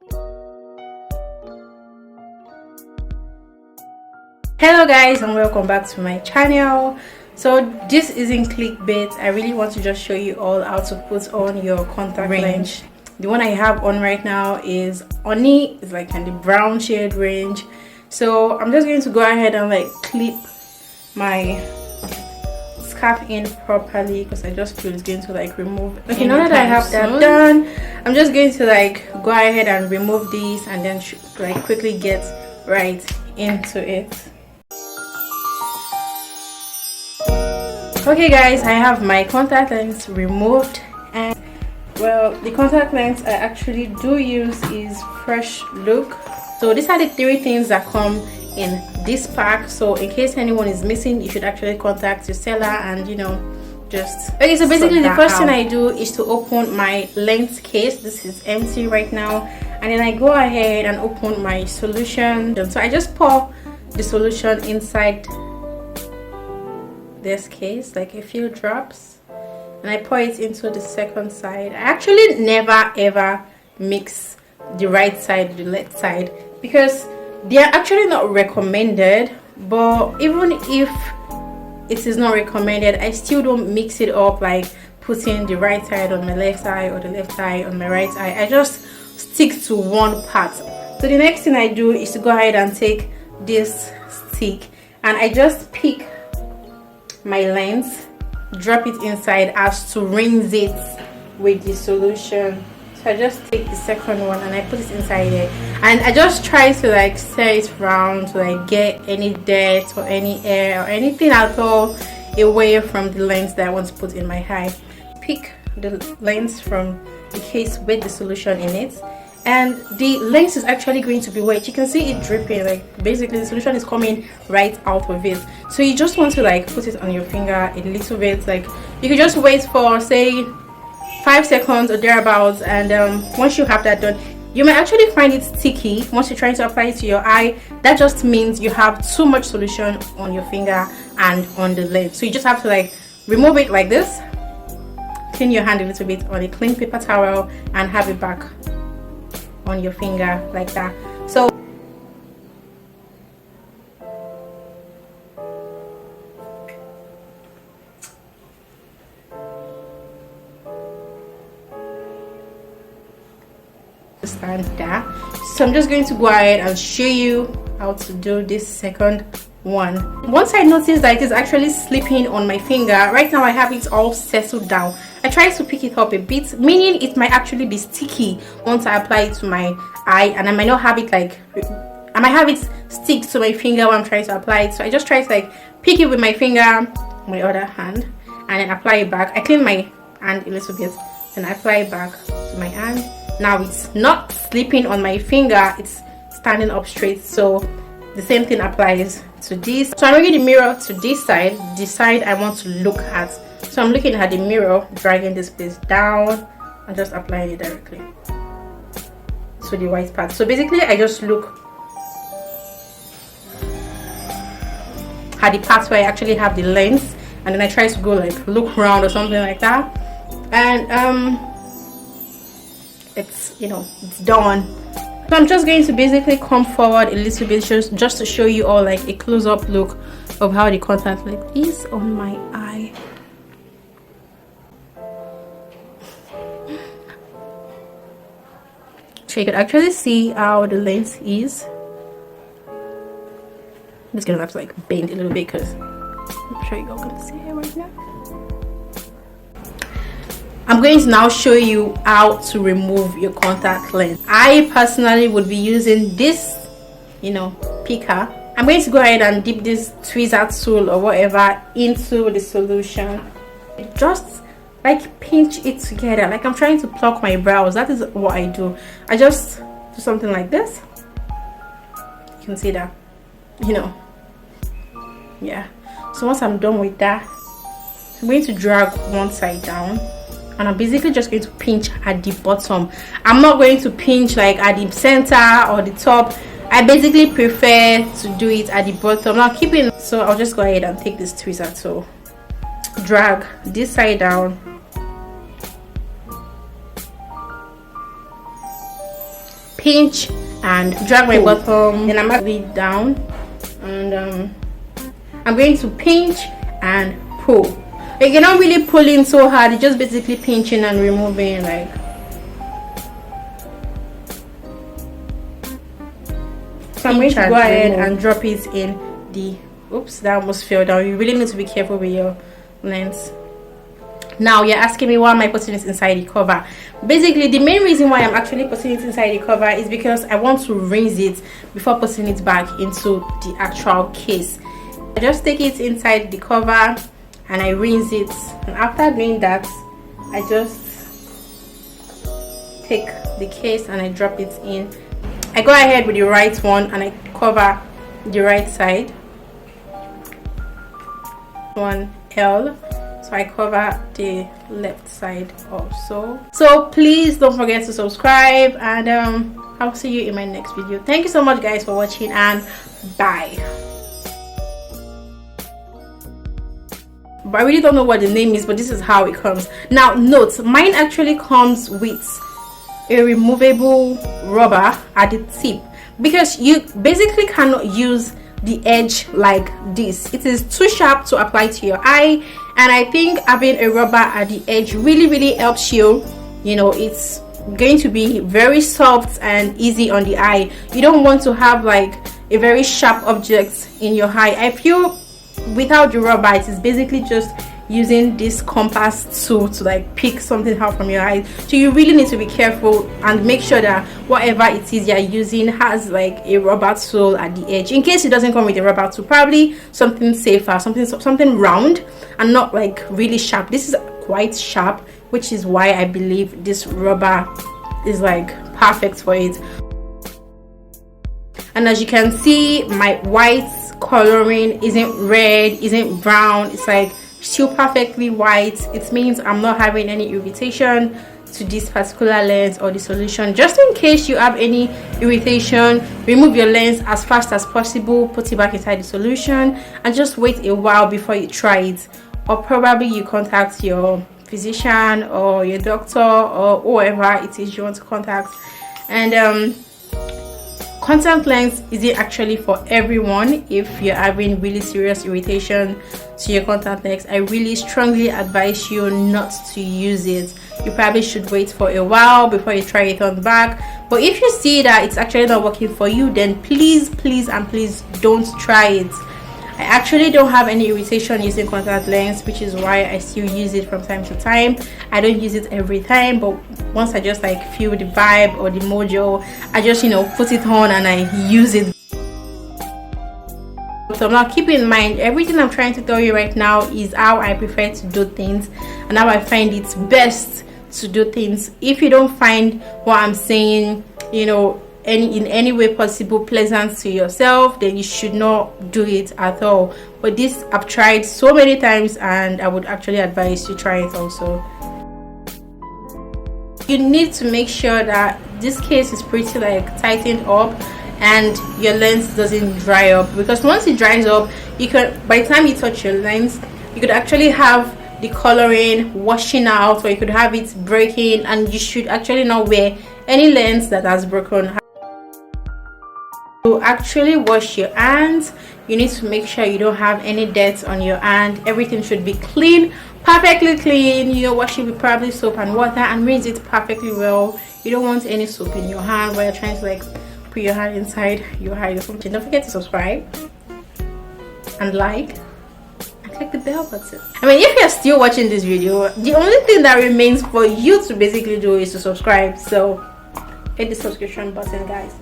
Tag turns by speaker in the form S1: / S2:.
S1: Hello guys, and welcome back to my channel. So this isn't clickbait. I really want to just show you all how to put on your contact lens. The one I have on right now is Oni. It's like in the brown shade range. So I'm just going to go ahead and like clip my scarf in properly because I just feel it's going to like remove. Okay, now that I have that done, I'm just going to like go ahead and remove these and then like quickly get right into it. Okay guys, I have my contact lens removed, and well, the contact lens I actually do use is Fresh Look. So these are the 3 things that come in this pack, so in case anyone is missing, you should actually contact your seller and just okay. So basically the first thing I do is to open my lens case. This is empty right now, and then I go ahead and open my solution. So I just pour the solution inside this case, like a few drops, and I pour it into the second side. I actually never ever mix the right side with the left side because they are actually not recommended, but even if it is not recommended, I still don't mix it up like putting the right side on my left eye or the left side on my right eye. I just stick to one part. So the next thing I do is to go ahead and take this stick and I just pick my lens, drop it inside as to rinse it with the solution. So I just take the second one and I put it inside there, and I just try to like stir it around to like get any dirt or any air or anything at all away from the lens that I want to put in my eye. Pick the lens from the case with the solution in it, and the lens is actually going to be wet. You can see it dripping, like basically the solution is coming right out of it. So you just want to like put it on your finger a little bit, like you could just wait for say 5 seconds or thereabouts, and once you have that done, you may actually find it sticky once you're trying to apply it to your eye. That just means you have too much solution on your finger and on the lens. So you just have to like remove it like this, clean your hand a little bit on a clean paper towel, and have it back on your finger like that. So stand there. So I'm just going to go ahead and show you how to do this second one. Once I notice that it is actually slipping on my finger, right now I have it all settled down. I try to pick it up a bit, meaning it might actually be sticky once I apply it to my eye, and I might not have it like, I might have it stick to my finger when I'm trying to apply it. So I just try to like pick it with my finger, my other hand, and then apply it back. I clean my hand a little bit, then I apply it back to my hand. Now it's not slipping on my finger, it's standing up straight. So the same thing applies to this. So I'm bringing the mirror to this side, the side I want to look at. So I'm looking at the mirror, dragging this piece down and just applying it directly to the white part. So basically I just look at the part where I actually have the lens, and then I try to go like look around or something like that, and it's it's done. So I'm just going to basically come forward a little bit just to show you all like a close-up look of how the contact lens is on my eye. So you can actually see how the lens is. I'm just gonna have to like bend a little bit because I'm sure you all can see it right now. I'm going to now show you how to remove your contact lens. I personally would be using this, picker. I'm going to go ahead and dip this tweezer tool or whatever into the solution. Just like pinch it together, like I'm trying to pluck my brows. That is what I do. I just do something like this. You can see that, yeah. So once I'm done with that, I'm going to drag one side down, and I'm basically just going to pinch at the bottom. I'm not going to pinch like at the center or the top. I basically prefer to do it at the bottom. Now keeping, so I'll just go ahead and take this tweezer tool, drag this side down, pinch and drag my bottom. Then I'm actually down, and I'm going to pinch and pull. Like, you're not really pulling so hard, you're just basically pinching and removing. Like, so I'm going to go ahead and drop it in the, oops, that almost fell down. You really need to be careful with your lens. Now you're asking me why am I putting it inside the cover. Basically, the main reason why I'm actually putting it inside the cover is because I want to rinse it before putting it back into the actual case. I just take it inside the cover and I rinse it, and after doing that I just take the case and I drop it in. I go ahead with the right one and I cover the right side, one L, so I cover the left side also. So please don't forget to subscribe, and I'll see you in my next video. Thank you so much guys for watching, and bye. But I really don't know what the name is, but this is how it comes. Now note, mine actually comes with a removable rubber at the tip, because you basically cannot use the edge like this. It is too sharp to apply to your eye, and I think having a rubber at the edge really helps you. You know, it's going to be very soft and easy on the eye. You don't want to have like a very sharp object in your eye. I feel without the rubber, it is basically just using this compass tool to like pick something out from your eye. So you really need to be careful and make sure that whatever it is you're using has like a rubber tool at the edge. In case it doesn't come with a rubber tool, probably something safer, something round and not like really sharp. This is quite sharp, which is why I believe this rubber is like perfect for it. And as you can see, my white coloring isn't red, isn't brown, it's like still perfectly white. It means I'm not having any irritation to this particular lens or the solution. Just in case you have any irritation, remove your lens as fast as possible, put it back inside the solution, and just wait a while before you try it. Or probably you contact your physician or your doctor or whoever it is you want to contact. And contact lens isn't actually for everyone. If you're having really serious irritation to your contact lens, I really strongly advise you not to use it. You probably should wait for a while before you try it on back. But if you see that it's actually not working for you, then please don't try it. I actually don't have any irritation using contact lens, which is why I still use it from time to time. I don't use it every time, but once I just like feel the vibe or the mojo, I just, you know, put it on and I use it. So now keep in mind, everything I'm trying to tell you right now is how I prefer to do things and how I find it best to do things. If you don't find what I'm saying, you know, in any way possible pleasant to yourself, then you should not do it at all. But this I've tried so many times, and I would actually advise you try it also. You need to make sure that this case is pretty like tightened up and your lens doesn't dry up, because once it dries up, you can, by the time you touch your lens, you could actually have the coloring washing out, or you could have it breaking, and you should actually not wear any lens that has broken. To actually wash your hands, you need to make sure you don't have any dirt on your hand. Everything should be clean, perfectly clean. You know, wash it with probably soap and water and rinse it perfectly well. You don't want any soap in your hand while you're trying to like put your hand inside your eye or something. Don't forget to subscribe and like and click the bell button. I mean, if you're still watching this video, the only thing that remains for you to basically do is to subscribe. So hit the subscription button, guys.